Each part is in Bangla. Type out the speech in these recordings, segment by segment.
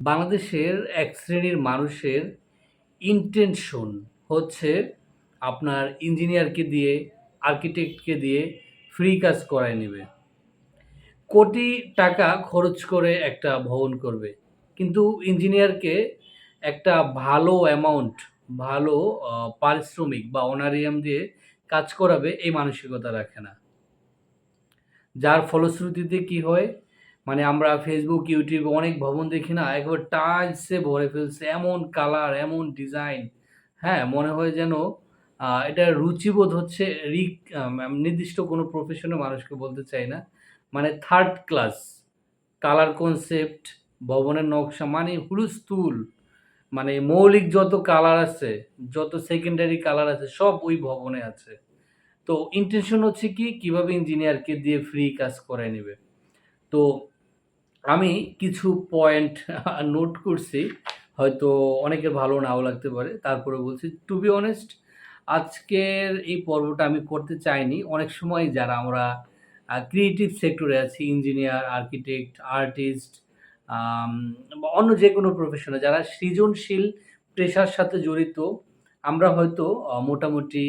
বাংলাদেশের এক শ্রেণীর মানুষের ইনটেনশন হচ্ছে আপনার ইঞ্জিনিয়ারকে দিয়ে, আর্কিটেক্টকে দিয়ে ফ্রি কাজ করায় নেবে। কোটি টাকা খরচ করে একটা ভবন করবে। কিন্তু ইঞ্জিনিয়ারকে একটা ভালো অ্যামাউন্ট, ভালো পারিশ্রমিক বা অনারিয়াম দিয়ে কাজ করাবে এই মানসিকতা রাখে না। যার ফলশ্রুতিতে কি হয়? মানে আমরা Facebook, YouTube এ অনেক ভবন দেখি না? একেবারে টাইলসে ভরে ফেলছে। এমন কালার, এমন ডিজাইন, হ্যাঁ? মনে হয় যেন এটার রুচিবোধ হচ্ছে রিক নির্দিষ্ট কোনো প্রফেশনের মানুষকে বলতে চাই না। মানে 3rd ক্লাস। কালার কনসেপ্ট, ভবনের নকশা মানে হুলস্থুল। মানে মৌলিক যত কালার আছে, যত সেকেন্ডারি কালার আছে সব ওই ভবনে আছে। তো ইনটেনশন হচ্ছে কি? কিভাবে ইঞ্জিনিয়ারকে দিয়ে ফ্রি কাজ করায় নিবে। তো আমি কিছু পয়েন্ট নোট করছি। হয়তো অনেকের ভালো নাও লাগতে পারে। তারপরেও বলছি টু বি অনেস্ট আজকের এই পর্বটা আমি করতে চাইনি। অনেক সময় যারা আমরা ক্রিয়েটিভ সেক্টরে আছি ইঞ্জিনিয়ার, আর্কিটেক্ট, আর্টিস্ট আম বা অন্য যেকোনো প্রফেশনে যারা সৃজনশীল পেশার সাথে জড়িত, আমরা হয়তো মোটামুটি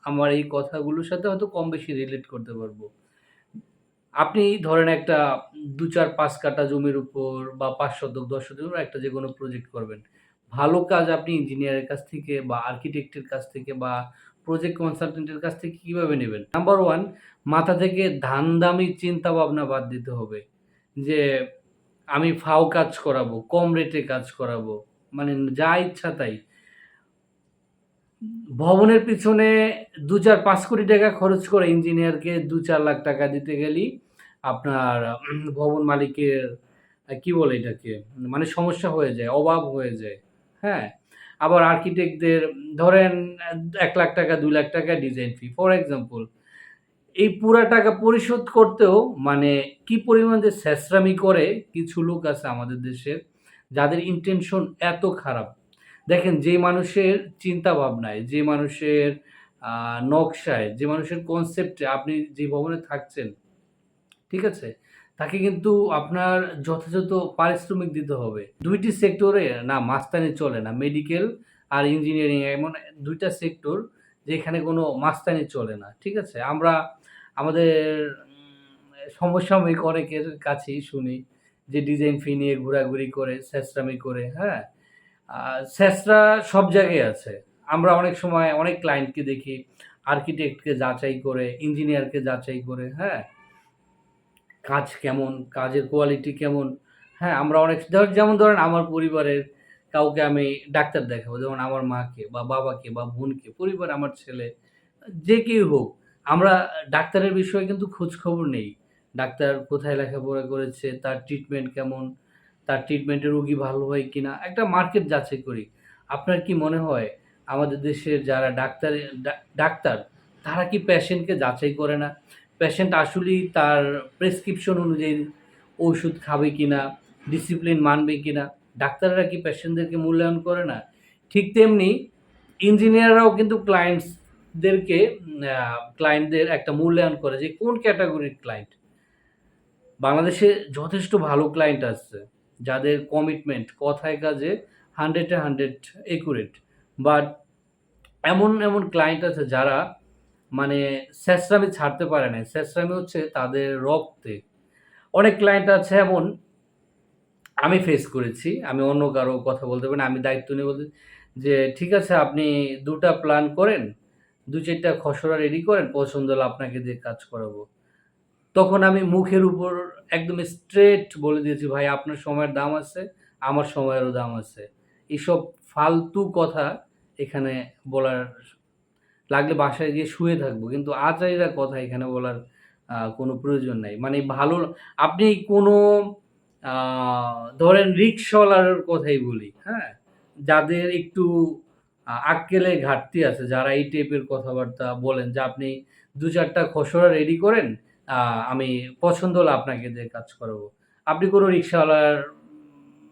আমার এই কথাগুলোর সাথে হয়তো কম বেশি রিলেট করতে পারবো। আপনি ধরেন একটা ২, ৪, ৫ কাঠা জমির উপর বা ৫ শতক, ১০ শতকের একটা যেকোনো প্রজেক্ট করবেন। ভালো কাজ আপনি ইঞ্জিনিয়ারের কাছ থেকে বা আর্কিটেক্টের কাছ থেকে বা প্রজেক্ট কনসালটেন্টের কাছ থেকে কিভাবে নেবেন? নাম্বার 1 মাথা থেকে ধান্দামি চিন্তাভাবনা বাদ দিতে হবে। যে আমি ফাও কাজ করাবো, কম রেটে কাজ করাবো। মানে যা ইচ্ছা তাই। ভবনের পিছনে ২, ৪, ৫ কোটি টাকা খরচ করে ইঞ্জিনিয়ারকে ২-৪ লাখ টাকা দিতে গেলেই আপনার ভবন মালিকের কি বলে এটাকে? মানে সমস্যা হয়ে যায়, অভাব হয়ে যায়। হ্যাঁ? আবার আর্কিটেক্টদের ধরেন ৳১,০০,০০০ ৳২,০০,০০০ ডিজাইন ফি ফর এক্সাম্পল। এই পুরা টাকা পরিশোধ করতেও মানে কি পরিমাণ যে ছ্যাঁচড়ামি করে কিছু লোক আছে আমাদের দেশের, যাদের ইনটেনশন এত খারাপ। দেখেন যে মানুষের চিন্তা ভাবনায়, যে মানুষের আ নকশায়, যে মানুষের কনসেপ্টে আপনি যে ভবনে থাকছেন, ঠিক আছে? তাকে কিন্তু আপনার যথাযথ পারিশ্রমিক দিতে হবে। ২ টি সেক্টরে না মাস্তানি চলে না। মেডিকেল আর ইঞ্জিনিয়ারিং এমন ২ টা সেক্টর যেখানে কোনো মাস্তানি চলে না। ঠিক আছে? আমরা আমাদের সমসাময়িক অনেকের কাছেই শুনি যে ডিজাইন ফি নিয়ে ঘোরাঘুরি করে, ছ্যাঁচড়ামি করে, হ্যাঁ? আ ছ্যাঁচড়া সব জায়গায় আছে। আমরা অনেক সময় অনেক ক্লায়েন্টকে দেখি আর্কিটেক্টকে যাচাই করে, ইঞ্জিনিয়ারকে যাচাই করে, হ্যাঁ? কাজ কেমন, কাজের কোয়ালিটি কেমন, হ্যাঁ? আমরা অনেক যেমন ধরেন আমার পরিবারের কাউকে আমি ডাক্তার দেখাবো। যেমন আমার মাকে বা বাবাকে বা বোনকে, পরিবার আমার ছেলে, যে কেউ হোক। আমরা ডাক্তারের বিষয়ে কিন্তু খোঁজখবর নেই। ডাক্তার কোথায় লেখাপড়া করেছে, তার ট্রিটমেন্ট কেমন, তার ট্রিটমেন্টে রোগী ভালো হয় কিনা, একটা মার্কেট যাচাই করি। আপনার কি মনে হয় আমাদের দেশের যারা ডাক্তার তারা কি পেশেন্টকে যাচাই করে না? পেশেন্ট আসলেই তার প্রেসক্রিপশন অনুযায়ী ঔষুধ খাবে কিনা, ডিসিপ্লিন মানবে কিনা? ডাক্তাররা কি পেশেন্টদেরকে মূল্যায়ন করে না? ঠিক তেমনি ইঞ্জিনিয়াররাও কিন্তু ক্লায়েন্টদের একটা মূল্যায়ন করে যে কোন ক্যাটেগরির ক্লায়েন্ট। বাংলাদেশে যথেষ্ট ভালো ক্লায়েন্ট আছে, যাদের কমিটমেন্ট কথায় কাজে 100 এ 100 একুরেট। বাট এমন ক্লায়েন্ট আছে যারা মানে ছ্যাঁচড়ামি ছাড়তে পারে নাই। ছ্যাঁচড়ামি হচ্ছে তাদের রক্তে। অনেক ক্লায়েন্ট আছে এমন আমি ফেস করেছি। আমি অন্য কারো কথা বলতে পারি না। আমি দায়িত্ব নিয়ে বলতে যে, "ঠিক আছে আপনি ২ টা প্ল্যান করেন, ২-৪ টা খসড়া রেডি করেন, পছন্দ হলে আপনাকে দিয়ে কাজ করাবো।" তখন আমি মুখের উপর একদম স্ট্রেইট বলে দিয়েছি, "ভাই আপনার সময়ের দাম আছে, আমার সময়েরও দাম আছে। এসব ফালতু কথা এখানে বলার লাগলে বাসায় গিয়ে শুয়ে থাকবো। কিন্তু আজাইরা কথা এখানে বলার কোনো প্রয়োজন নাই।" মানে ভালো আপনি কোনো আ ধরেন রিক্শাওয়ালার কথাই বলি, হ্যাঁ? যাদের একটু আক্কেলের ঘাটতি আছে, যারা এই টাইপের কথাবার্তা বলেন যে, "আপনি ২-৪ টা খসড়া রেডি করেন, আ আমি পছন্দ হলে আপনাকে দিয়ে কাজ করাবো।" আপনি কোনো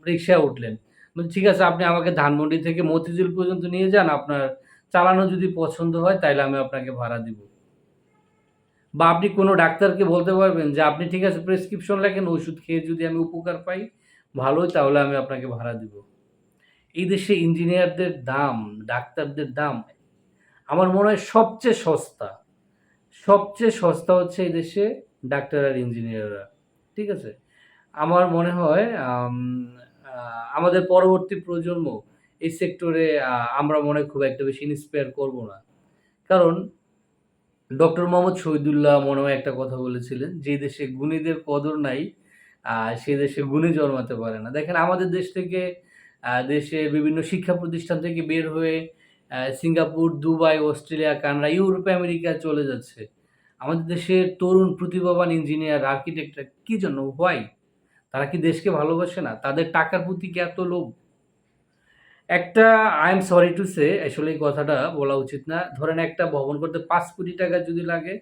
রিক্সায় উঠলেন। ঠিক আছে আপনি আমাকে ধানমন্ডি থেকে মতিঝিল পর্যন্ত নিয়ে যান। আপনার চালানো যদি পছন্দ হয় তাইলে আমি আপনাকে ভাড়া দিব। বা আপনি কোনো ডাক্তারকে বলতে পারবেন যে, "আপনি ঠিক আছে প্রেসক্রিপশন লেখেন, ওষুধ খেয়ে যদি আমি উপকার পাই, ভালোই, তাহলে আমি আপনাকে ভাড়া দিব। এই দেশে ইঞ্জিনিয়ারদের দাম, ডাক্তারদের দাম আমার মনে হয় সবচেয়ে সস্তা। সবচেয়ে সস্তা হচ্ছে এই দেশে ডাক্তার আর ইঞ্জিনিয়াররা। ঠিক আছে? আমার মনে হয় আমাদের পরবর্তী প্রজন্ম এই সেক্টরে আমরা মনে হয় খুব একটা বেশি ইন্সপায়ার করব না। কারণ ডক্টর মোহাম্মদ শহীদুল্লাহ মনে হয় একটা কথা বলেছিলেন, "যে দেশে গুণীদের কদর নাই, সে দেশে গুণী জন্মাতে পারে না।" দেখেন আমাদের দেশ থেকে দেশের বিভিন্ন শিক্ষা প্রতিষ্ঠান থেকে বের হয়ে Singapore, Dubai, Australia, Canada, Europe, America চলে যাচ্ছে। আমাদের দেশের তরুণ প্রতিভাবান ইঞ্জিনিয়ার, আর্কিটেক্টরা কি জন্য? হোয়াই? তারা কি দেশকে ভালোবাসে না? তাদের টাকার প্রতি কি এত লোভ? একটা I am sorry to say আসলে এই কথাটা বলা উচিত না। ধরেন একটা ভবন করতে ৳৫,০০,০০,০০০ যদি লাগে,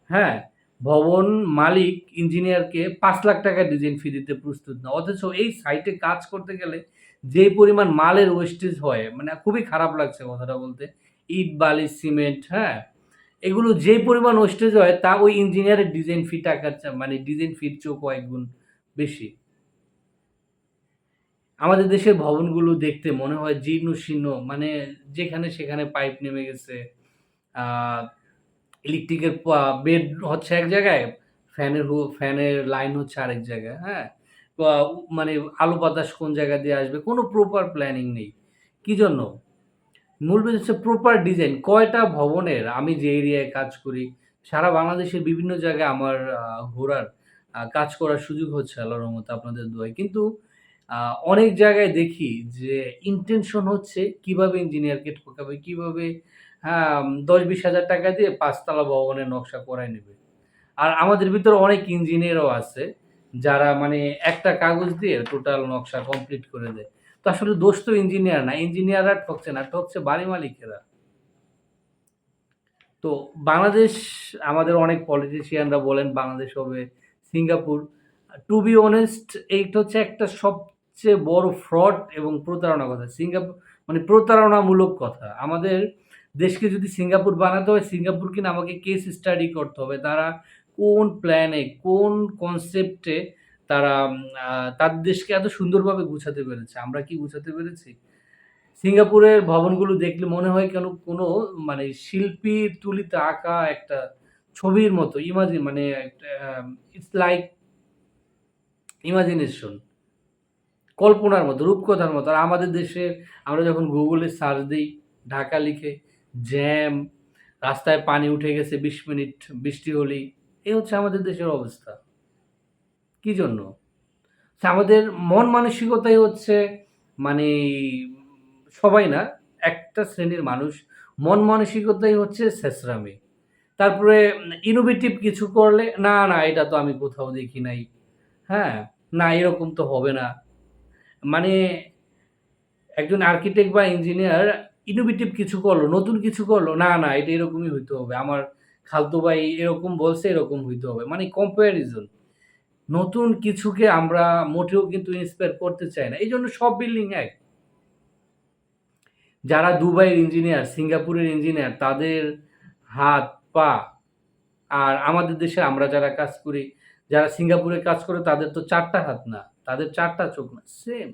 হ্যাঁ? ভবন মালিক ইঞ্জিনিয়ারকে ৳৫,০০,০০০ ডিজাইন ফি দিতে প্রস্তুত না। অথচ এই সাইটে কাজ করতে গেলে যে পরিমাণ মালের ওয়েস্টেজ হয়, মানে খুবই খারাপ লাগছে কথাটা বলতে। ইট, বালি, সিমেন্ট, হ্যাঁ? এগুলো যে পরিমাণ ওয়েস্টেজ হয় তা ওই ইঞ্জিনিয়ারের ডিজাইন ফি টাকার মানে ডিজাইন ফির চেয়েও কয়েক গুণ বেশি। আমাদের দেশের ভবনগুলো দেখতে মনে হয় জীর্ণ-শীর্ণ, মানে যেখানে সেখানে পাইপ নেমে গেছে। আ ইলেকট্রিকের বেড হচ্ছে এক জায়গায়, ফ্যানের লাইন হচ্ছে আরেক জায়গায়, হ্যাঁ? বা মানে আলো বাতাস কোন জায়গা দিয়ে আসবে, কোনো প্রপার প্ল্যানিং নেই। কি জন্য? মূল বিষয় হচ্ছে প্রপার ডিজাইন। কয়টা ভবনের, আমি যে এরিয়ায় কাজ করি, সারা বাংলাদেশের বিভিন্ন জায়গায় আমার ঘোরার, কাজ করার সুযোগ হচ্ছে আল্লাহর রহমতে আপনাদের দোয়ায়। কিন্তু আ অনেক জায়গায় দেখি যে ইনটেনশন হচ্ছে কিভাবে ইঞ্জিনিয়ারকে ঠকাবে, কিভাবে ১০-২০ হাজার টাকা দিয়ে ৫ তলা ভবনের নকশা করায় নেবে। আর আমাদের ভিতরে অনেক ইঞ্জিনিয়ারও আছে, যারা মানে একটা কাগজ দিয়ে টোটাল নকশা কমপ্লিট করে দেয়। তো আসলে দোষ তো ইঞ্জিনিয়ার না। ইঞ্জিনিয়াররা ঠকছে না, ঠকছে বাড়ি মালিকেরা। তো বাংলাদেশ, আমাদের অনেক পলিটিশিয়ানরা বলেন বাংলাদেশ হবে সিঙ্গাপুর। টু বি অনেস্ট এইটা হচ্ছে একটা সবচেয়ে বড় ফ্রড এবং প্রতারণার কথা। মানে প্রতারণামূলক কথা। আমাদের দেশকে যদি সিঙ্গাপুর বানাতে হয়, সিঙ্গাপুর কিনা আমাকে কেস স্টাডি করতে হবে। তারা কোন প্ল্যানে, কোন কনসেপ্টে তারা তাদের দেশকে এত সুন্দরভাবে গুছাতে পেরেছে। আমরা কি গুছাতে পেরেছি? সিঙ্গাপুরের ভবনগুলো দেখলে মনে হয় কেন কোনো মানে শিল্পীর তুলিতে আঁকা একটা ছবির মতো। মানে একটা ইটস লাইক ইমাজিনেশন। কল্পনার মতো, রূপকথার মতো। আর আমাদের দেশে আমরা যখন গুগলে সার্চ দেই, ঢাকা লিখে, জ্যাম, রাস্তায় পানি উঠে গেছে ২০ মিনিট বৃষ্টি হলেই। এই হচ্ছে আমাদের দেশের অবস্থা। কি জন্য? আমাদের মন মানসিকতাই হচ্ছে মানে সবাই না, একটা শ্রেণীর মানুষ মন মানসিকতাই হচ্ছে ছেঁচড়ামি। তারপরে ইনোভেটিভ কিছু করলে, "না, না এটা তো আমি কোথাও দেখি নাই।" হ্যাঁ? "না এরকম তো হবে না।" মানে একজন আর্কিটেক্ট বা ইঞ্জিনিয়ার ইনোভেটিভ কিছু করলো, নতুন কিছু করলো, "না, না এটা এরকমই হইতে হবে। আমার খালাতো ভাই এরকম বলছে, এরকম হইতে হবে।" মানে কম্প্যারিজন। নতুন কিছুকে আমরা মোটেও কিন্তু ইন্সপায়ার করতে চাই না। এইজন্য সব বিল্ডিং এক। যারা দুবাইয়ের ইঞ্জিনিয়ার, সিঙ্গাপুরের ইঞ্জিনিয়ার তাদের হাত, পা, আর আমাদের দেশে আমরা যারা কাজ করি, যারা সিঙ্গাপুরে কাজ করে তাদের তো ৪ টা হাত না, তাদের ৪ টা চোখ না, সেম।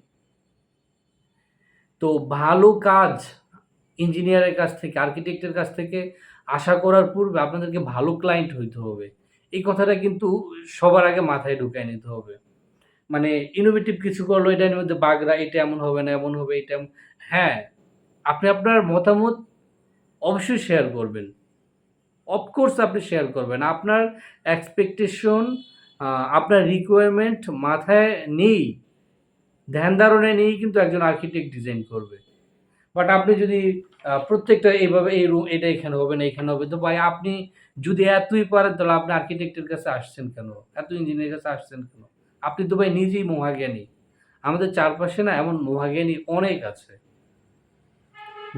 তো ভালো কাজ ইঞ্জিনিয়ারের কাছ থেকে, আর্কিটেক্টের কাছ থেকে আশা করার পূর্বে আপনাদেরকে ভালো ক্লায়েন্ট হইতে হবে। এই কথাটা কিন্তু সবার আগে মাথায় ঢুকায় নিতে হবে। মানে ইনোভেটিভ কিছু করলো, এটার মধ্যে বাগড়া, এটা এমন হবে না, এমন হবে, এটা হ্যাঁ, আপনি আপনার মতামত অবশ্যই শেয়ার করবেন। অফ কোর্স আপনি শেয়ার করবেন। আপনার এক্সপেকটেশন, আ আপনার রিকোয়ারমেন্ট মাথায় নেই, ধ্যান ধারণায় নিয়েই কিন্তু একজন আর্কিটেক্ট ডিজাইন করবে। বাট আপনি যদি প্রত্যেকটা এইভাবে এই এটা এখানে হবে না, এখানে হবে। তো ভাই আপনি যদি এতই পারেন তাহলে আপনি আর্কিটেক্টের কাছে আসছেন কেন? এত ইঞ্জিনিয়ারের কাছে আসছেন কেন? আপনি তো ভাই নিজেই মহাজ্ঞানী। আমাদের চারপাশে না এমন মহাজ্ঞানী অনেক আছে,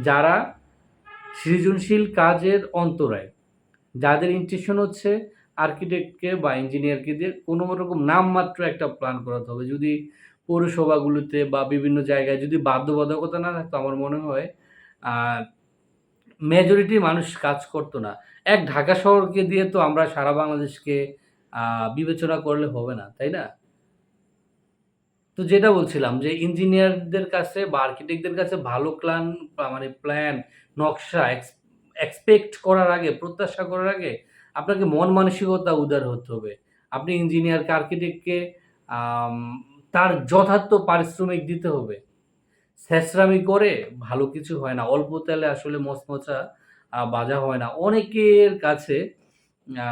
যারা সৃজনশীল কাজের অন্তরায়। যাদের ইনটেনশন হচ্ছে আর্কিটেক্টকে বা ইঞ্জিনিয়ারকে দিয়ে কোনো রকম নামমাত্র একটা প্ল্যান করাতে হবে। যদি পৌরসভাগুলোতে বা বিভিন্ন জায়গায় যদি বাধ্যবাধকতা না থাকতো, আমার মনে হয় আ মেজরিটি মানুষ কাজ করত না। এক ঢাকা শহরকে দিয়ে তো আমরা সারা বাংলাদেশকে আ বিবেচনা করলে হবে না, তাই না? তো যেটা বলছিলাম যে ইঞ্জিনিয়ারদের কাছে বা আর্কিটেক্টদের কাছে ভালো মানে প্ল্যান, নকশা এক্সপেক্ট করার আগে, প্রত্যাশা করার আগে আপনাকে মন মানসিকতা উদার হতে হবে। আপনি ইঞ্জিনিয়ারকে, আর্কিটেক্টকে আম তার যথার্থ পারিশ্রমিক দিতে হবে। ছ্যাঁচড়ামি করে ভালো কিছু হয় না। অল্প তেলে আসলে মচমচা ভাজা হয় না। অনেকের কাছে আ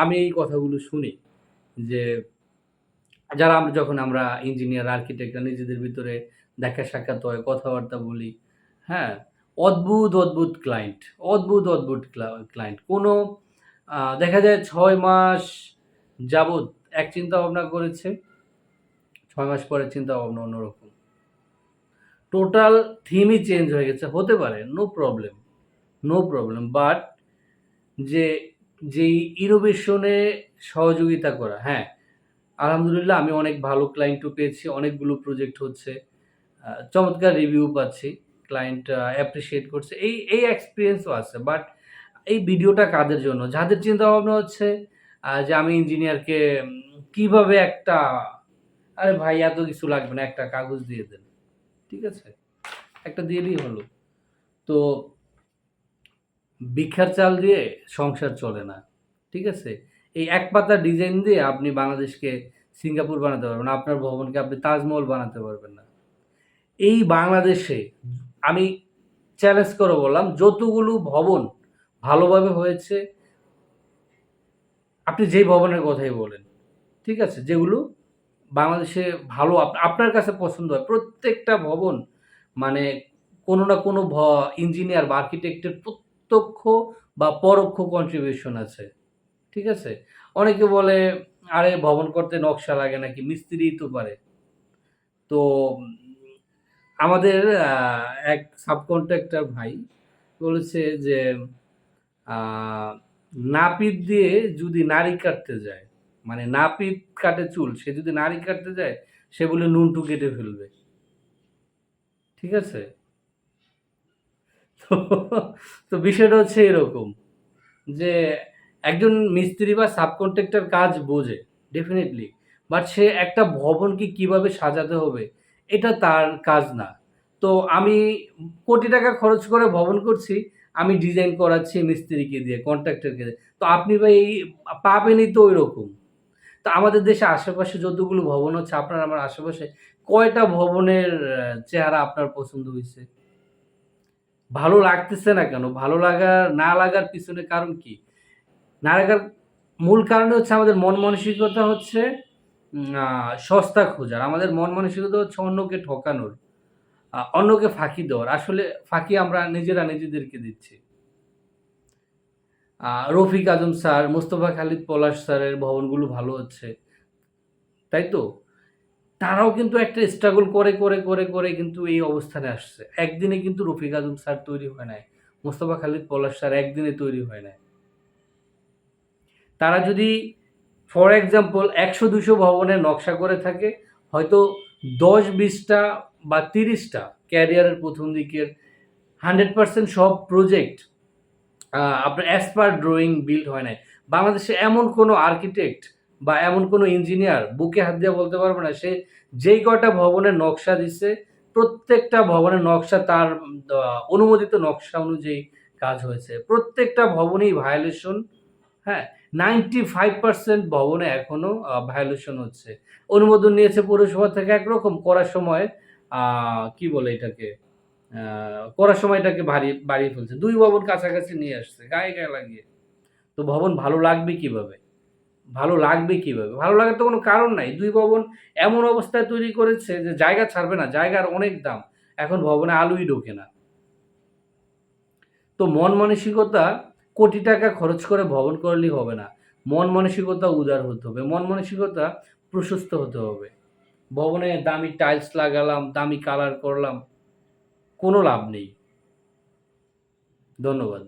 আমি এই কথাগুলো শুনি যে যারা যখন আমরা ইঞ্জিনিয়ার, আর্কিটেক্টরা নিজেদের ভিতরে দেখা সাক্ষাৎ হয়, কথাবার্তা বলি, হ্যাঁ? অদ্ভুত, অদ্ভুত ক্লায়েন্ট, অদ্ভুত, অদ্ভুত ক্লায়েন্ট। কোনো দেখা যায় ৬ মাস যাবৎ এক চিন্তা ভাবনা করেছে, ৬ মাস পরে চিন্তা ভাবনা অন্যরকম। টোটাল থিমই চেঞ্জ হয়ে গেছে। হতে পারে, no problem, no problem. But যে যেই ইনোভেশনে সহযোগিতা করা, হ্যাঁ, আলহামদুলিল্লাহ আমি অনেক ভালো ক্লায়েন্টও পেয়েছি। অনেকগুলো প্রজেক্ট হচ্ছে। চমৎকার রিভিউ পাচ্ছি। ক্লায়েন্ট অ্যাপ্রিশিয়েট করছে। এই এক্সপেরিয়েন্সও আছে। বাট এই ভিডিওটা কাদের জন্য? যাদের চিন্তাভাবনা হচ্ছে যে আমি ইঞ্জিনিয়ারকে কিভাবে একটা আরে ভাই এত কিছু লাগবে না। একটা কাগজ দিয়ে দেন। ঠিক আছে? একটা দিলেই হলো। তো ভিক্ষার চাল দিয়ে সংসার চলে না। ঠিক আছে? এই এক পাতার ডিজাইন দিয়ে আপনি বাংলাদেশকে সিঙ্গাপুর বানাতে পারবেন না। আপনার ভবনকে আপনি তাজমহল বানাতে পারবেন না। এই বাংলাদেশে আমি চ্যালেঞ্জ করে বললাম, যতগুলো ভবন ভালোভাবে হয়েছে, আপনি যেই ভবনের কথাই বলেন, ঠিক আছে? যেগুলো বাংলাদেশে ভালো আপনার কাছে পছন্দ হয়, প্রত্যেকটা ভবন মানে কোনো না কোনো ইঞ্জিনিয়ার বা আর্কিটেক্টের প্রত্যক্ষ বা পরোক্ষ কন্ট্রিবিউশন আছে। ঠিক আছে? অনেকে বলে, "আরে ভবন করতে নকশা লাগে নাকি? মিস্ত্রিই তো পারে।" তো আমাদের এক সাবকন্ট্রাক্টর ভাই বলেছে যে, আ নাপিত দিয়ে যদি নাড়ি কাটতে যায়, মানে নাপিত কাটে চুল, সে যদি নাড়ি কাটতে যায়, সে বলে নুনটু কেটে ফেলবে। ঠিক আছে? তো তো বিষয়টা হচ্ছে এরকম যে, একজন মিস্ত্রি বা সাবকন্ট্রাক্টর কাজ বোঝে ডেফিনিটলি। বাট সে একটা ভবনকে কিভাবে সাজাতে হবে, এটা তার কাজ না। তো আমি কোটি টাকা খরচ করে ভবন করছি, আমি ডিজাইন করাচ্ছি মিস্ত্রিকে দিয়ে, কন্ট্রাক্টরকে দিয়ে। তো আপনি ভাই পাবেনই তো ঐরকম। তো আমাদের দেশে আশেপাশে যতগুলো ভবন হচ্ছে, আপনার আমার আশেপাশে কয়টা ভবনের চেহারা আপনার পছন্দ হইছে? ভালো লাগতেছে না কেন? ভালো না লাগার পিছনে কারণ কি? না লাগার মূল কারণ হচ্ছে আমাদের মন মানসিকতা হচ্ছে উম আ সস্তা খোঁজার। আমাদের মন মানসিকতা হচ্ছে অন্যকে ঠকানোর, অন্যকে ফাঁকি দেওয়ার। আসলে ফাঁকি আমরা নিজেরা নিজেদেরকে দিচ্ছি। রফিক আজম স্যার, মোস্তফা খালিদ পলাশ স্যারের ভবনগুলো ভালো হচ্ছে। তাই তো? তারাও কিন্তু একটা স্ট্রাগল করে কিন্তু এই অবস্থানে আসছে। একদিনে কিন্তু রফিক আজম স্যার তৈরি হয় নাই। মোস্তফা খালিদ পলাশ স্যার একদিনে তৈরি হয় নাই। তারা যদি ফর এক্সাম্পল ১০০-২০০ ভবনের নকশা করে থাকে, হয়তো ১০-২০ টা বা ৩০ টা ক্যারিয়ারের ১ম দিকের 100% সব প্রজেক্ট আপনার অ্যাজ পার ড্রইং বিল্ড হয় নাই। বাংলাদেশে এমন কোনো আর্কিটেক্ট বা এমন কোনো ইঞ্জিনিয়ার বুকে হাত দিয়ে বলতে পারবে না, সে যেই কয়টা ভবনের নকশা দিছে, প্রত্যেকটা ভবনের নকশা তার অনুমোদিত নকশা অনুযায়ী কাজ হয়েছে। প্রত্যেকটা ভবনেই ভায়োলেশন, হ্যাঁ? 95% ভবনে এখনো ভায়োলেশন হচ্ছে। অনুমোদন নিয়েছে পৌরসভা থেকে একরকম, করার সময় আ কি বলে এটাকে? আ করার সময় এটাকে বাড়িয়ে ফেলছে। ২ ভবন কাছাকাছি নিয়ে আসছে গায়ে লাগিয়ে। তো ভবন ভালো লাগবে কিভাবে? ভালো লাগবে কিভাবে? ভালো লাগার তো কোনো কারণ নাই। ২ ভবন এমন অবস্থায় তৈরি করেছে যে জায়গা ছাড়বে না। জায়গার অনেক দাম। এখন ভবনে আলোই ঢোকে না। তো মন মানসিকতা কোটি টাকা খরচ করে ভবন করলেই হবে না। মন মানসিকতা উদার হতে হবে। মন মানসিকতা প্রশস্ত হতে হবে। ভবনে দামি টাইলস লাগালাম, দামি কালার করলাম, কোনো লাভ নেই। ধন্যবাদ।